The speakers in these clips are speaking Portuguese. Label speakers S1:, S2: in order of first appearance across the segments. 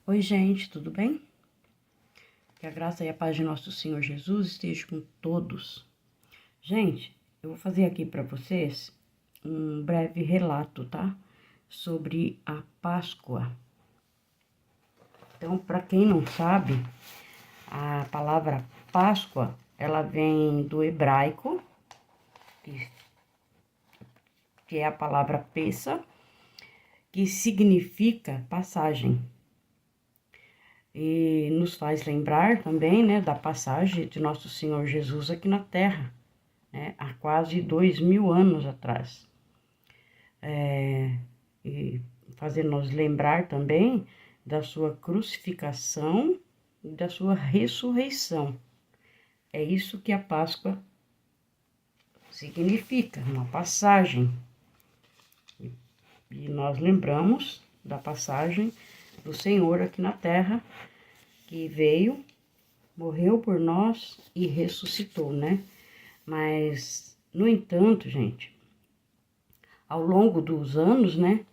S1: Oi, gente, tudo bem? Que a graça e a paz de nosso Senhor Jesus esteja com todos. Gente, eu vou fazer aqui para vocês um breve relato, tá? Sobre a Páscoa. Então, para quem não sabe, a palavra Páscoa, ela vem do hebraico, que é a palavra Pessa, que significa passagem. E nos faz lembrar também, né, da passagem de nosso Senhor Jesus aqui na Terra, né, há quase 2000 anos atrás. E fazendo nos lembrar também da sua crucificação e da sua ressurreição. É isso que a Páscoa significa, uma passagem. E nós lembramos da passagem do Senhor aqui na Terra, que veio, morreu por nós e ressuscitou, né? Mas, no entanto, gente, ao longo dos anos, né,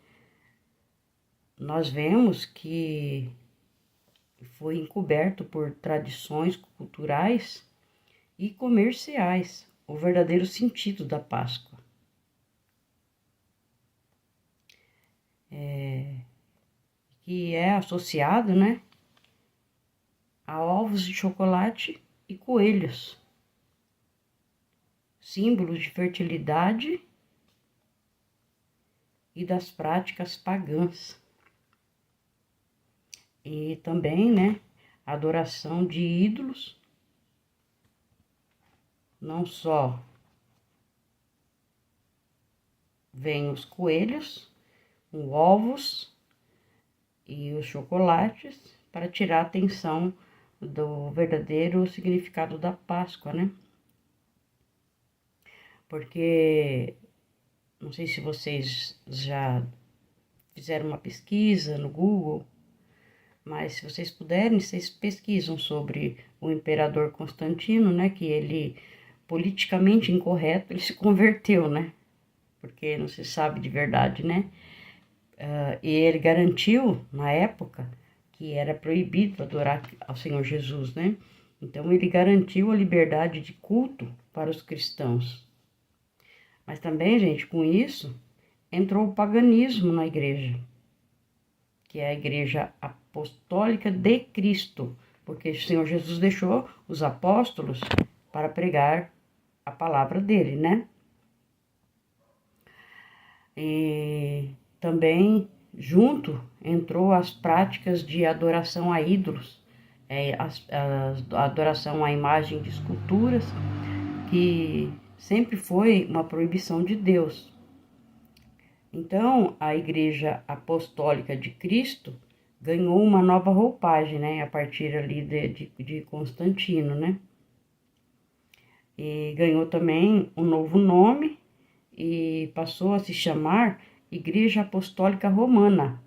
S1: nós vemos que foi encoberto por tradições culturais e comerciais o verdadeiro sentido da Páscoa. Que é associado, né, a ovos de chocolate e coelhos, símbolos de fertilidade e das práticas pagãs. E também, né, adoração de ídolos, não só vem os coelhos, os ovos e os chocolates para tirar a atenção do verdadeiro significado da Páscoa, né? Porque, não sei se vocês já fizeram uma pesquisa no Google, mas se vocês puderem, vocês pesquisam sobre o imperador Constantino, né? Que ele, politicamente incorreto, ele se converteu, né? Porque não se sabe de verdade, né? E ele garantiu, na época, que era proibido adorar ao Senhor Jesus, né? Então, ele garantiu a liberdade de culto para os cristãos. Mas também, gente, com isso, entrou o paganismo na igreja, que é a Igreja Apostólica de Cristo, porque o Senhor Jesus deixou os apóstolos para pregar a palavra dele, né? E também, junto, entrou as práticas de adoração a ídolos, a adoração à imagem de esculturas, que sempre foi uma proibição de Deus. Então, a Igreja Apostólica de Cristo ganhou uma nova roupagem, né, a partir ali de Constantino, né? E ganhou também um novo nome e passou a se chamar Igreja Apostólica Romana.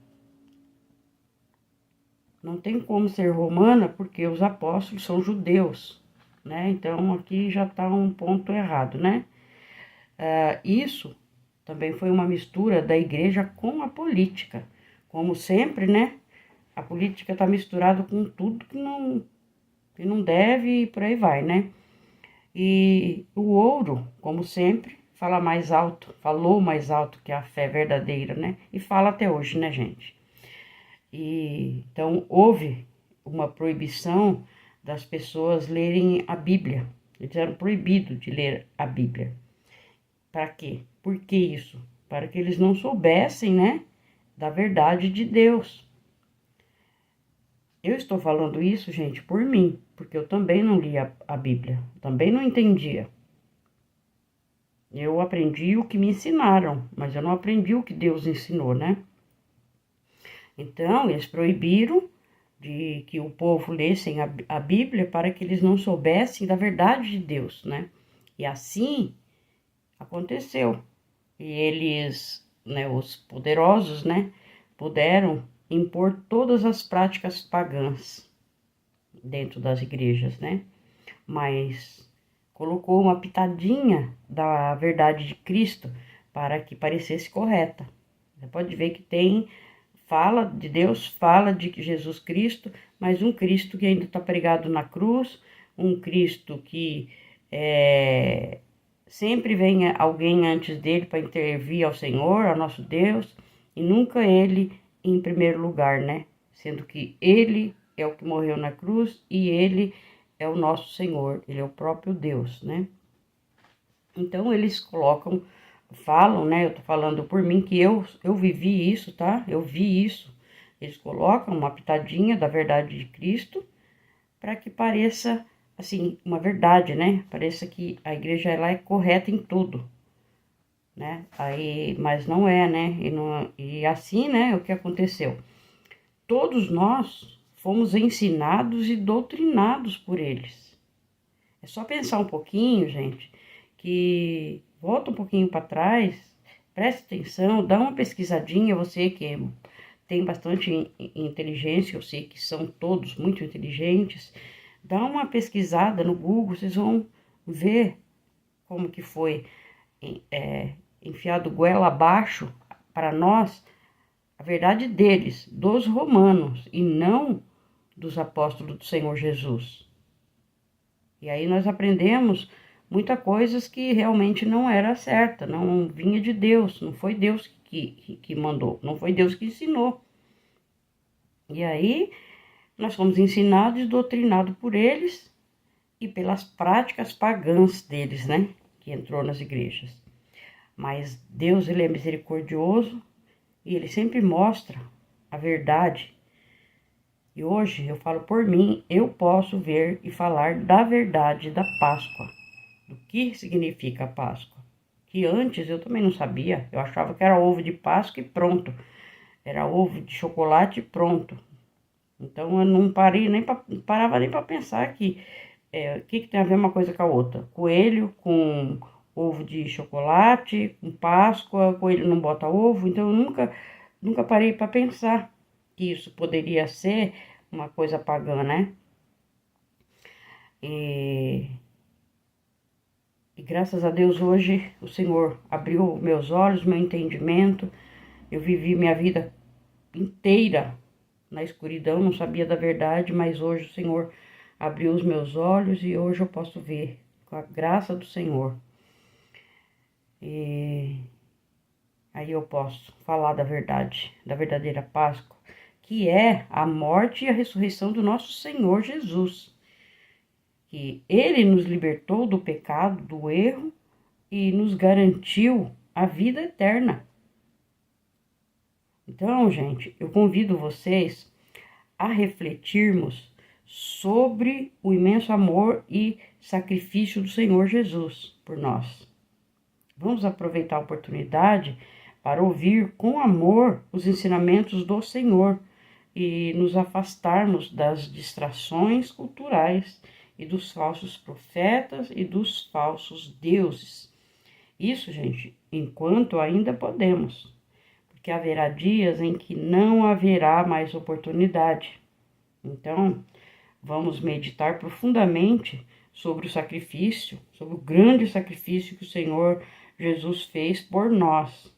S1: Não tem como ser romana porque os apóstolos são judeus, né? Então, aqui já está um ponto errado, né? Isso também foi uma mistura da igreja com a política. Como sempre, né? A política está misturada com tudo que não deve e por aí vai, né? E o ouro, como sempre, falou mais alto que a fé verdadeira, né? E fala até hoje, né, gente? E então houve uma proibição das pessoas lerem a Bíblia. Eles eram proibidos de ler a Bíblia. Para quê? Por que isso? Para que eles não soubessem, né, da verdade de Deus. Eu estou falando isso, gente, por mim, porque eu também não lia a Bíblia, também não entendia. Eu aprendi o que me ensinaram, mas eu não aprendi o que Deus ensinou, né? Então, eles proibiram de que o povo lessem a Bíblia para que eles não soubessem da verdade de Deus, né? E assim aconteceu. E eles, né, os poderosos, né, puderam impor todas as práticas pagãs dentro das igrejas, né? Mas colocou uma pitadinha da verdade de Cristo para que parecesse correta. Você pode ver que tem fala de Deus, fala de Jesus Cristo, mas um Cristo que ainda está pregado na cruz, um Cristo que sempre vem alguém antes dele para intervir ao Senhor, ao nosso Deus, e nunca ele em primeiro lugar, né? Sendo que ele é o que morreu na cruz e ele é o nosso Senhor, ele é o próprio Deus, né? Então eles falam, né? Eu tô falando por mim que eu vivi isso, tá? Eu vi isso. Eles colocam uma pitadinha da verdade de Cristo para que pareça, assim, uma verdade, né? Pareça que a igreja ela é correta em tudo, né? Aí, mas não é, né? E assim, né? O que aconteceu? Todos nós fomos ensinados e doutrinados por eles. É só pensar um pouquinho, gente, que volta um pouquinho para trás, preste atenção, dá uma pesquisadinha, você que tem bastante inteligência, eu sei que são todos muito inteligentes, dá uma pesquisada no Google, vocês vão ver como que foi enfiado goela abaixo para nós a verdade deles, dos romanos, e não dos apóstolos do Senhor Jesus. E aí nós aprendemos muitas coisas que realmente não era certa, não vinha de Deus, não foi Deus que mandou, não foi Deus que ensinou. E aí nós fomos ensinados e doutrinados por eles e pelas práticas pagãs deles, né? Que entrou nas igrejas. Mas Deus, ele é misericordioso e ele sempre mostra a verdade. E hoje eu falo por mim, eu posso ver e falar da verdade da Páscoa, do que significa a Páscoa. Que antes eu também não sabia, eu achava que era ovo de Páscoa e pronto. Era ovo de chocolate e pronto. Então eu não parava nem para pensar que o que tem a ver uma coisa com a outra. Coelho com ovo de chocolate, com Páscoa, coelho não bota ovo, então eu nunca parei para pensar que isso poderia ser uma coisa pagã, né? E graças a Deus hoje o Senhor abriu meus olhos, meu entendimento. Eu vivi minha vida inteira na escuridão, não sabia da verdade, mas hoje o Senhor abriu os meus olhos e hoje eu posso ver, com a graça do Senhor. E aí eu posso falar da verdade, da verdadeira Páscoa, que é a morte e a ressurreição do nosso Senhor Jesus. Que ele nos libertou do pecado, do erro e nos garantiu a vida eterna. Então, gente, eu convido vocês a refletirmos sobre o imenso amor e sacrifício do Senhor Jesus por nós. Vamos aproveitar a oportunidade para ouvir com amor os ensinamentos do Senhor e nos afastarmos das distrações culturais e dos falsos profetas e dos falsos deuses. Isso, gente, enquanto ainda podemos, porque haverá dias em que não haverá mais oportunidade. Então, vamos meditar profundamente sobre o sacrifício, sobre o grande sacrifício que o Senhor Jesus fez por nós.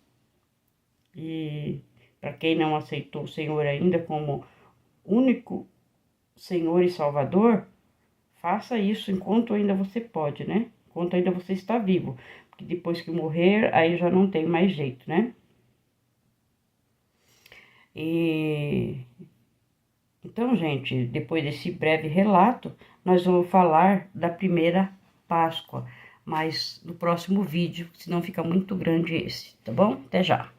S1: E para quem não aceitou o Senhor ainda como único Senhor e Salvador, faça isso enquanto ainda você pode, né? Enquanto ainda você está vivo. Porque depois que morrer, aí já não tem mais jeito, né? Então, gente, depois desse breve relato, nós vamos falar da primeira Páscoa. Mas no próximo vídeo, senão fica muito grande esse, tá bom? Até já!